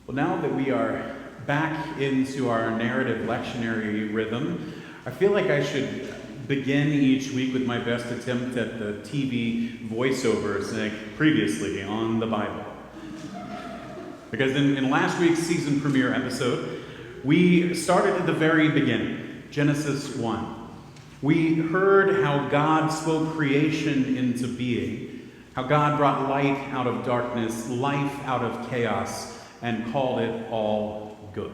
Well, now that we are back into our narrative lectionary rhythm, I feel like I should begin each week with my best attempt at the TV voiceovers like previously on the Bible. Because in last week's season premiere episode, we started at the very beginning, Genesis 1. We heard how God spoke creation into being, how God brought light out of darkness, life out of chaos, and called it all good.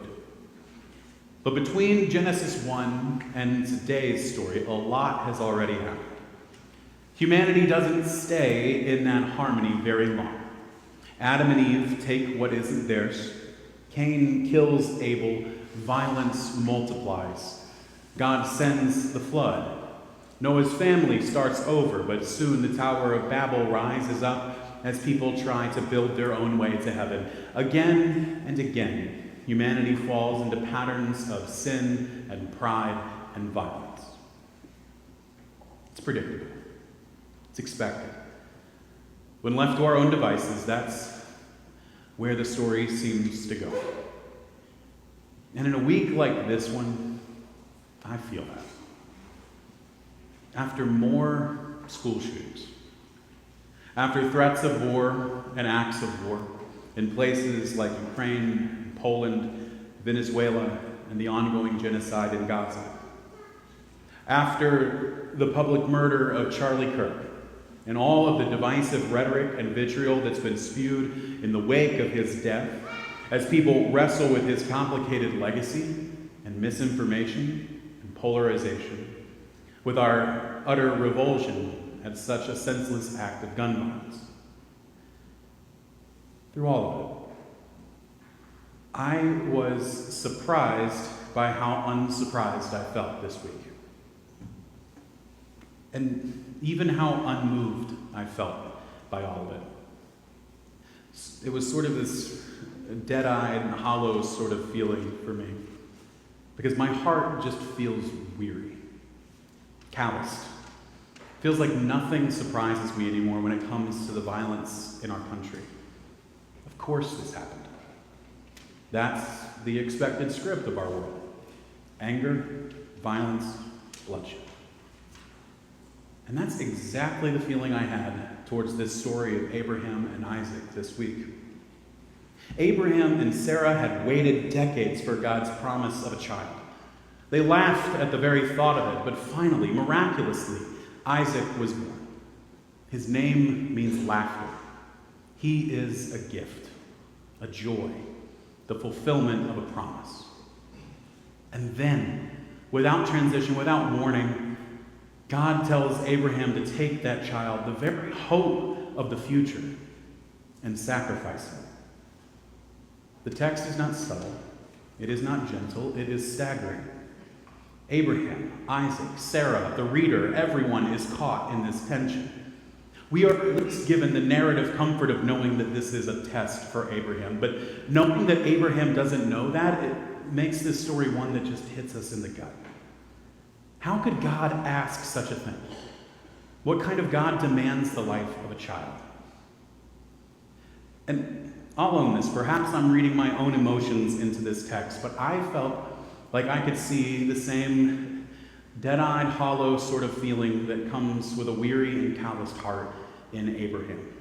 But between Genesis 1 and today's story, a lot has already happened. Humanity doesn't stay in that harmony very long. Adam and Eve take what isn't theirs. Cain kills Abel. Violence multiplies. God sends the flood. Noah's family starts over, but soon the Tower of Babel rises up as people try to build their own way to heaven. Again and again, humanity falls into patterns of sin and pride and violence. It's predictable. It's expected. When left to our own devices, that's where the story seems to go. And in a week like this one, I feel that. After more school shootings, after threats of war and acts of war in places like Ukraine, Poland, Venezuela, and the ongoing genocide in Gaza, after the public murder of Charlie Kirk and all of the divisive rhetoric and vitriol that's been spewed in the wake of his death, as people wrestle with his complicated legacy and misinformation and polarization, with our utter revulsion at such a senseless act of gun violence. Through all of it, I was surprised by how unsurprised I felt this week. And even how unmoved I felt by all of it. It was sort of this dead-eyed, hollow sort of feeling for me. Because my heart just feels weary, calloused. Feels like nothing surprises me anymore when it comes to the violence in our country. Of course this happened. That's the expected script of our world. Anger, violence, bloodshed. And that's exactly the feeling I had towards this story of Abraham and Isaac this week. Abraham and Sarah had waited decades for God's promise of a child. They laughed at the very thought of it, but finally, miraculously, Isaac was born. His name means laughter. He is a gift, a joy, the fulfillment of a promise. And then, without transition, without warning, God tells Abraham to take that child, the very hope of the future, and sacrifice him. The text is not subtle. It is not gentle. It is staggering. Abraham, Isaac, Sarah, the reader, everyone is caught in this tension. We are at least given the narrative comfort of knowing that this is a test for Abraham. But knowing that Abraham doesn't know that, it makes this story one that just hits us in the gut. How could God ask such a thing? What kind of God demands the life of a child? And I'll own this. Perhaps I'm reading my own emotions into this text, but I felt like I could see the same dead-eyed, hollow sort of feeling that comes with a weary and calloused heart in Abraham.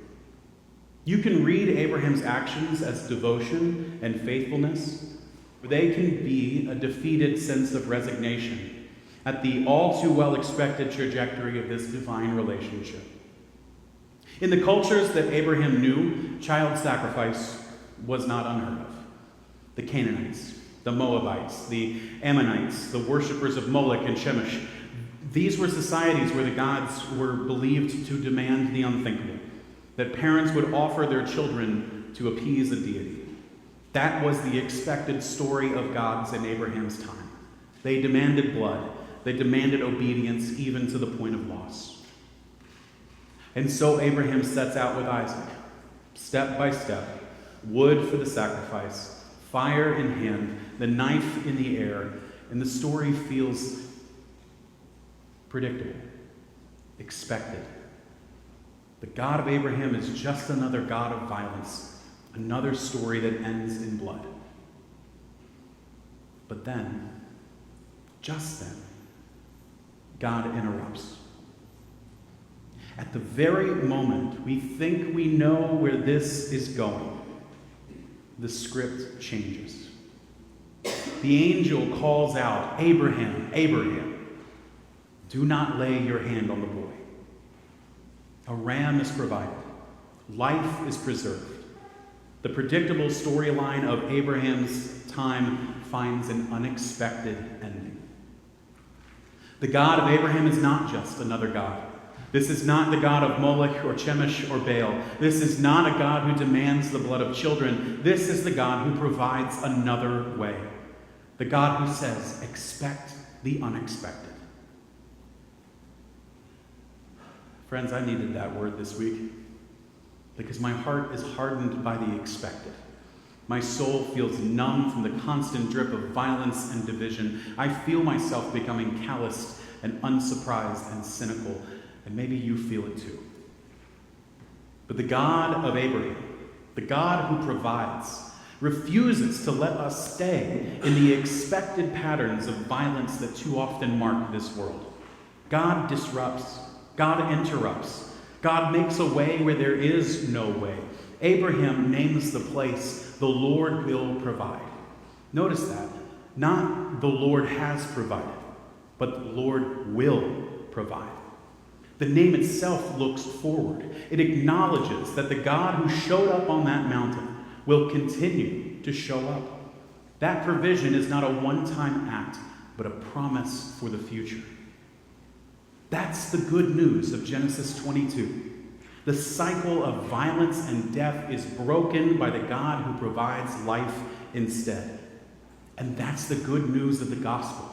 You can read Abraham's actions as devotion and faithfulness. They can be a defeated sense of resignation at the all-too-well expected trajectory of this divine relationship. In the cultures that Abraham knew, child sacrifice was not unheard of. The Canaanites, the Moabites, the Ammonites, the worshippers of Moloch and Shemesh. These were societies where the gods were believed to demand the unthinkable, that parents would offer their children to appease a deity. That was the expected story of gods in Abraham's time. They demanded blood. They demanded obedience, even to the point of loss. And so Abraham sets out with Isaac, step by step, wood for the sacrifice, fire in hand, the knife in the air, and the story feels predictable, expected. The God of Abraham is just another God of violence, Another story that ends in blood. But then, just then, God interrupts. At the very moment we think we know where this is going, the script changes. The angel calls out, "Abraham, Abraham, do not lay your hand on the boy." A ram is provided. Life is preserved. The predictable storyline of Abraham's time finds an unexpected ending. The God of Abraham is not just another God. This is not the God of Moloch or Chemosh or Baal. This is not a God who demands the blood of children. This is the God who provides another way. The God who says, expect the unexpected. Friends, I needed that word this week because my heart is hardened by the expected. My soul feels numb from the constant drip of violence and division. I feel myself becoming calloused and unsurprised and cynical, and maybe you feel it too. But the God of Abraham, the God who provides, refuses to let us stay in the expected patterns of violence that too often mark this world. God disrupts. God interrupts. God makes a way where there is no way. Abraham names the place, "The Lord will provide." Notice that. Not "the Lord has provided," but "the Lord will provide." The name itself looks forward. It acknowledges that the God who showed up on that mountain will continue to show up. That provision is not a one-time act, but a promise for the future. That's the good news of Genesis 22. The cycle of violence and death is broken by the God who provides life instead. And that's the good news of the gospel.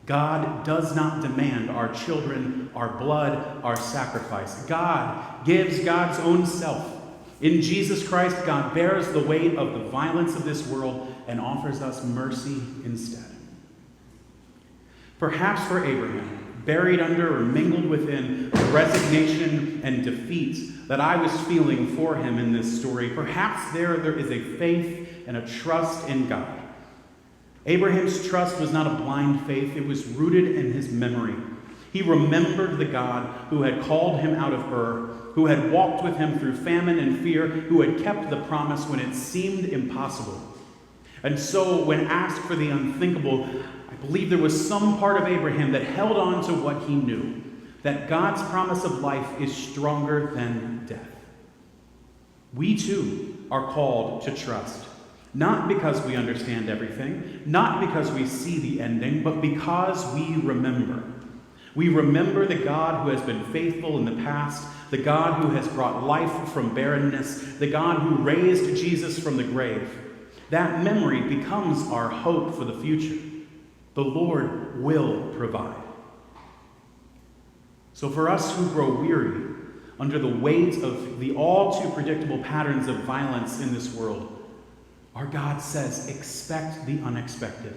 God does not demand our children, our blood, our sacrifice. God gives God's own self. In Jesus Christ, God bears the weight of the violence of this world and offers us mercy instead. Perhaps for Abraham, buried under or mingled within the resignation and defeat that I was feeling for him in this story, perhaps there is a faith and a trust in God. Abraham's trust was not a blind faith. It was rooted in his memory. He remembered the God who had called him out of Ur, who had walked with him through famine and fear, who had kept the promise when it seemed impossible. And so when asked for the unthinkable, I believe there was some part of Abraham that held on to what he knew, that God's promise of life is stronger than death. We too are called to trust, not because we understand everything, not because we see the ending, but because we remember. We remember the God who has been faithful in the past, the God who has brought life from barrenness, the God who raised Jesus from the grave. That memory becomes our hope for the future. The Lord will provide. So for us who grow weary under the weight of the all too predictable patterns of violence in this world, our God says, expect the unexpected.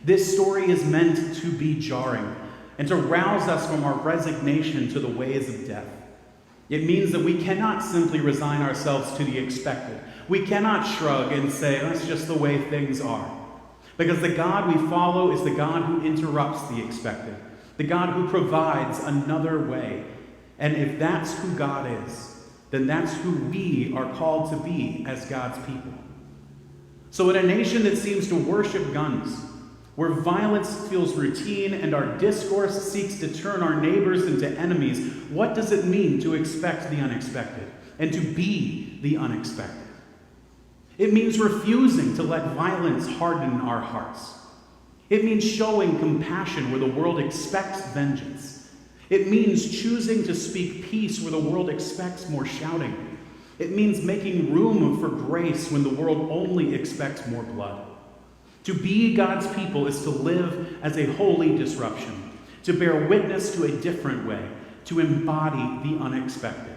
This story is meant to be jarring and to rouse us from our resignation to the ways of death. It means that we cannot simply resign ourselves to the expected. We cannot shrug and say, that's just the way things are. Because the God we follow is the God who interrupts the expected, the God who provides another way. And if that's who God is, then that's who we are called to be as God's people. So in a nation that seems to worship guns, where violence feels routine and our discourse seeks to turn our neighbors into enemies, what does it mean to expect the unexpected and to be the unexpected? It means refusing to let violence harden our hearts. It means showing compassion where the world expects vengeance. It means choosing to speak peace where the world expects more shouting. It means making room for grace when the world only expects more blood. To be God's people is to live as a holy disruption, to bear witness to a different way, to embody the unexpected.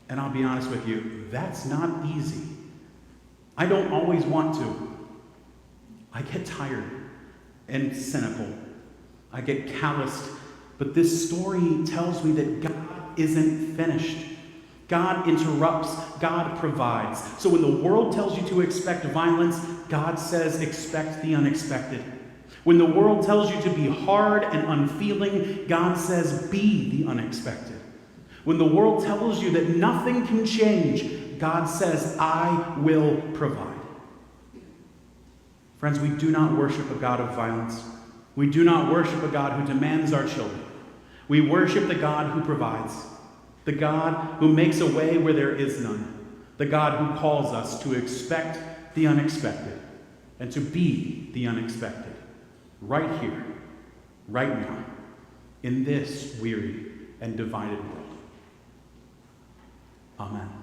And I'll be honest with you, that's not easy. I don't always want to. I get tired and cynical. I get calloused. But this story tells me that God isn't finished. God interrupts, God provides. So when the world tells you to expect violence, God says expect the unexpected. When the world tells you to be hard and unfeeling, God says be the unexpected. When the world tells you that nothing can change, God says, I will provide. Friends, we do not worship a God of violence. We do not worship a God who demands our children. We worship the God who provides, the God who makes a way where there is none, the God who calls us to expect the unexpected and to be the unexpected, right here, right now, in this weary and divided world. Amen.